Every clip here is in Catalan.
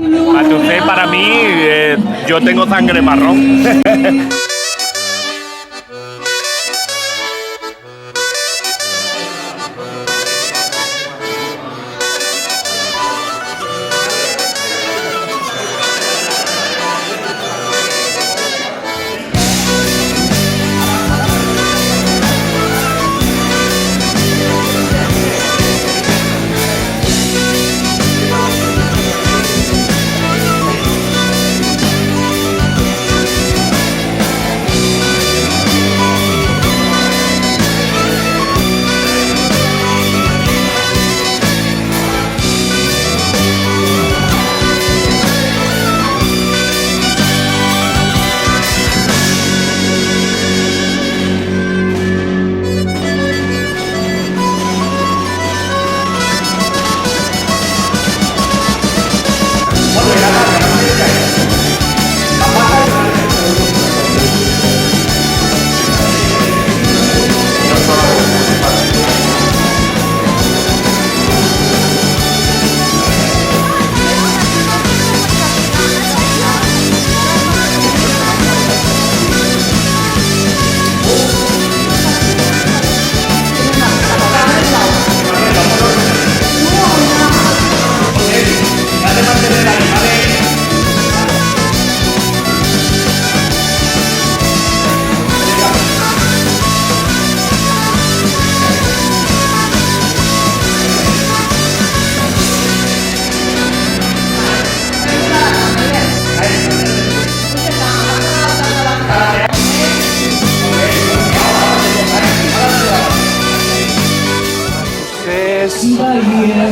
Entonces, para mí, yo tengo sangre marrón.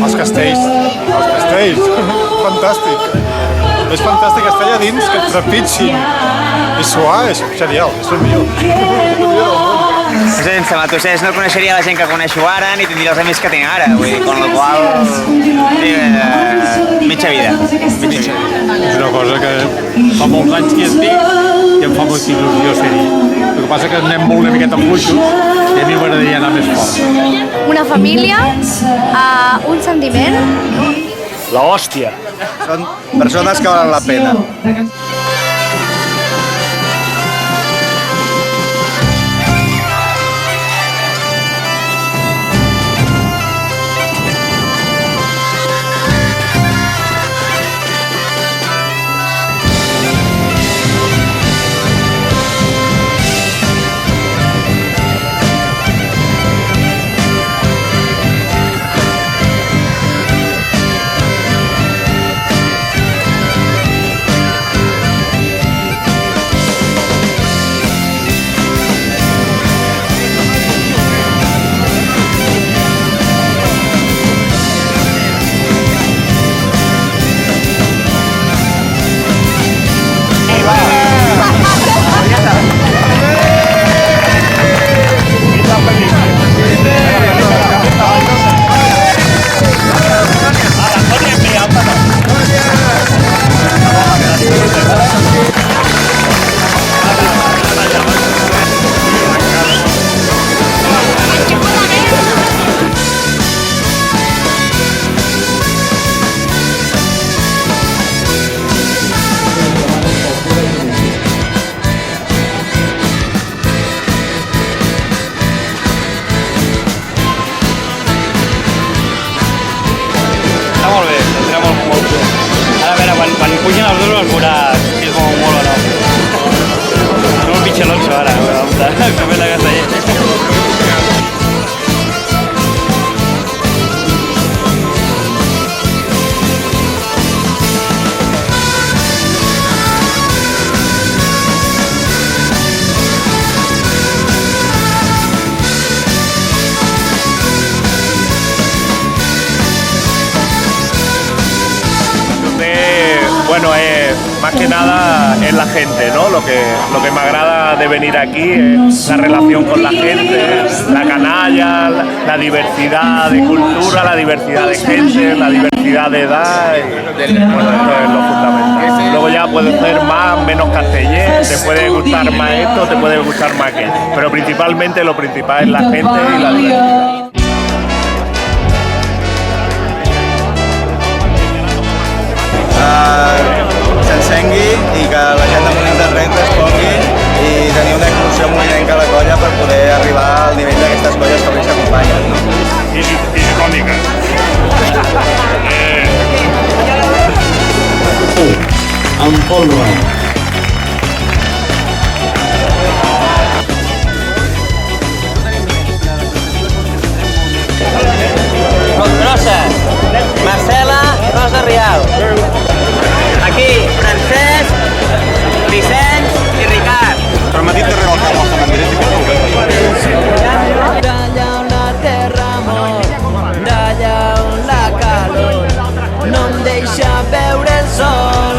Els castells. Els castells. Fantàstic. És fantàstic estar allà dins, que et trepitgin. I suar és genial, és el millor. És el millor del món. Sense Matossers no coneixeria la gent que coneixo ara ni tindria els amics que tinc ara, vull dir, con lo qual mitja vida. És una cosa que fa molts anys que estic i em fa molta il·lusió ser-hi. El que passa que anem molt una miqueta fluixos i a mi m'agradaria anar més fort. Una família, un sentiment. La hòstia. Són persones que valen la pena. Bueno, más que nada es la gente, ¿no? Lo que me agrada de venir aquí es la relación con la gente, la canalla, la diversidad de cultura, la diversidad de gente, la diversidad de edad. Y, bueno, esto es lo fundamental. Luego ya puede ser más, menos castellés, te puede gustar más esto, te puede gustar más aquello. Pero principalmente lo principal es la gente y la diversidad. s'encengui i que la gent de Molins de Rei respongui i tenir una eclosió molinenca a la colla per poder arribar al nivell d'aquestes colles que avui s'acompanyen. No? I icònica. Amb polva. Grossa, Marcela, Rosa Rial. Aquí, Francesc, Vicenç i Ricard. Però m'ha dit de regal cap als cementeris i D'allà on la terra mor, d'allà on la calor no em deixa veure el sol.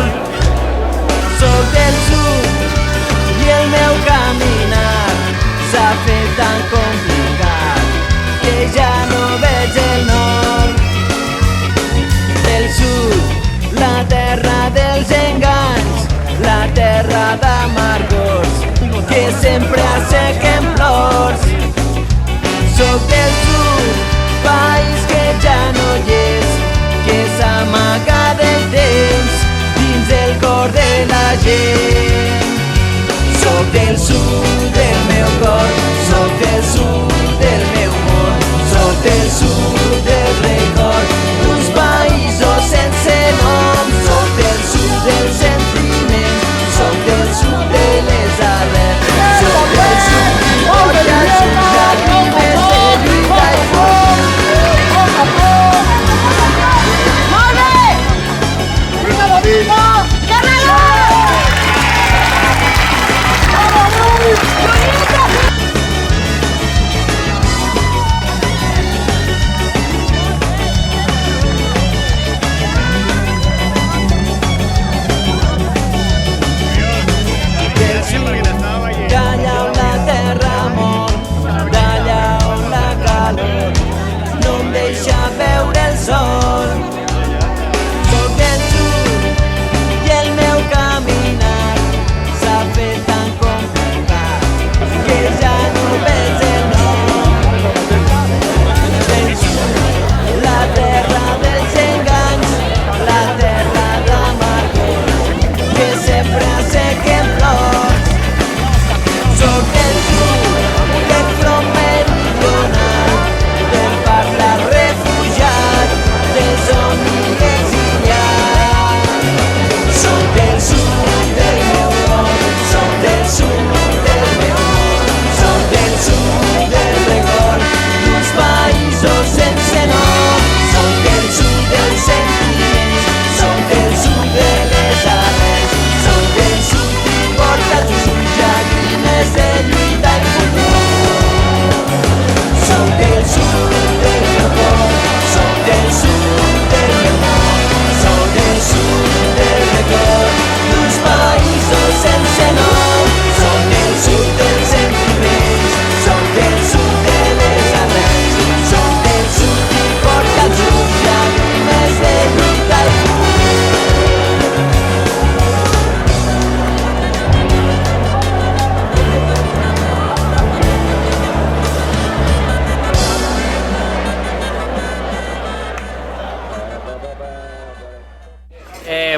Soc del sud i el meu caminar s'ha fet tan complicat que ja no veig el nord. Del sud, la terra dels enganys, la terra d'amargors que sempre assequen plors. Soc del sud, país que ja no hi és, que s'amaga del temps dins el cor de la gent. Soc del sud del meu cor, soc del sud del meu món, soc del sud del record d'uns països sense nom. Soc del sud del sentiment, soc del sud de les arrels, soc del sud i porta els ulls llàgrimes de lluita i fum. Molt bé! Vinga, Bobina! Carrega! D'allà on la terra mor, d'allà on la calor no em deixa veure el sol. Soc del sud i el meu caminar s'ha fet tan complicat que ja no veig el nord. Del sud, la terra dels enganys, la terra d'amargor que sempre assequen plors. Soc del sud, del front meridional, del parlar refugiat, del somni exiliat. Soc del sud del meu món, soc del sud del meu món, soc del sud del record d'uns països sense nom. Soc del sud dels sentiments, soc del sud de les arrels, soc del sud i porta els ulls llàgrimes de lluita i futur. Soc del sud del meu cor, soc del sud del meu món, soc del sud del record d'uns països sense nom. Soc del sud dels sentiments, soc del sud de les arrels, soc del sud i porta els ulls llàgrimes de lluita i futur.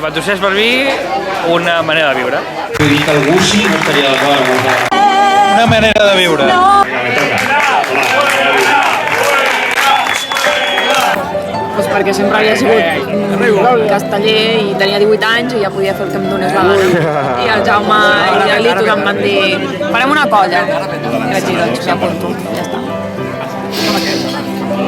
Batusers per mi, una manera de viure. Vull dir que algú sí no estaria d'acord amb això. Una manera de viure. Pues perquè sempre havia sigut casteller i tenia 18 anys i ja podia fer el que em donés la gana. I el Jaume i el Litus em van dir farem una colla. I vaig dir, doncs, m'hi apunto, ja està.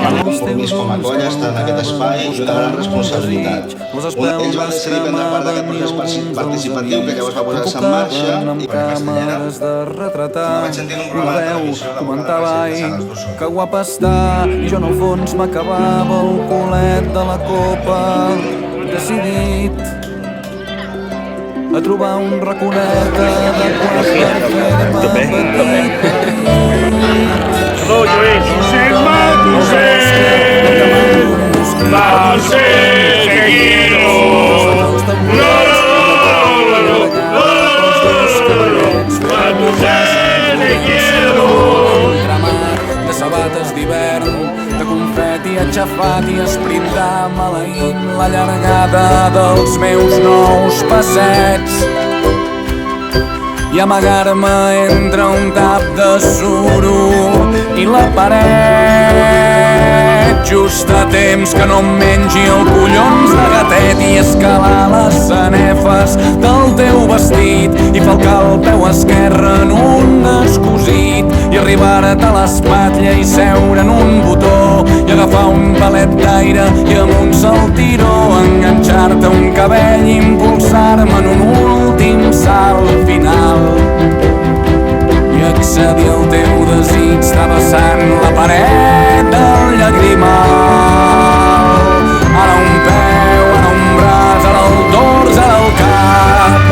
El compromís com a colla està en aquest espai i una gran responsabilitat. Ells van decidir prendre part d'aquest procés participatiu que llavors va posar-se en marxa i per Castellera vaig sentir un programa de televisió que comentava que guapa està i jo en el fons m'acabava el culet de la copa decidit a trobar un raconet adequat per fer demà petit. Rollo es Matusers, Matusers, te quiero. Matusers, te quiero. De sabates d'hivern, de confeti a aixafat i esprintar maleint la llargada dels meus nous passets i amagar-me entre un tap de suro i la paret just a temps que no em mengi el collons de gatet i escalar les sanefes del teu vestit i falcar el peu esquerre en un descosit i arribar-te a l'espatlla i seure en un botó i agafar un palet d'aire i amb un saltiró enganxar-te un cabell i impulsar-me en un últim salt final i accedir al teu desig travessant la paret del llagrimal. Ara un peu, ara un braç, ara el dors, ara el cap.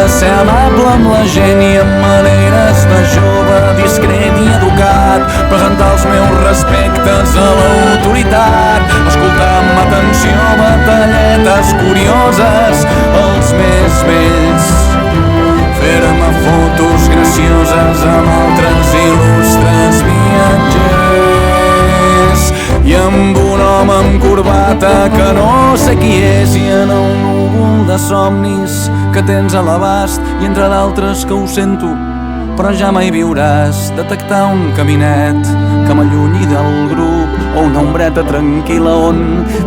Ser amable amb la gent i amb maneres de jove, discret i educat, presentar els meus respectes a l'autoritat, escoltar amb atenció batalletes curioses als més vells, fer-me fotos gracioses amb altres il·lustres viatgers i amb un home amb corbata que no sé qui és i en el núvol de somnis que tens a l'abast i entre d'altres que ho sento però ja mai viuràs detectar un caminet que m'allunyi del grup o una ombreta tranquil·la on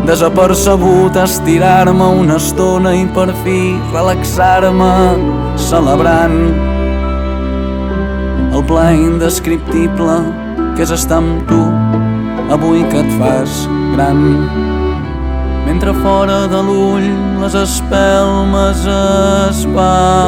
desapercebut estirar-me una estona i per fi relaxar-me celebrant el plaer indescriptible que és estar amb tu avui que et fas gran. Mentre fora de l'ull les espelmes es van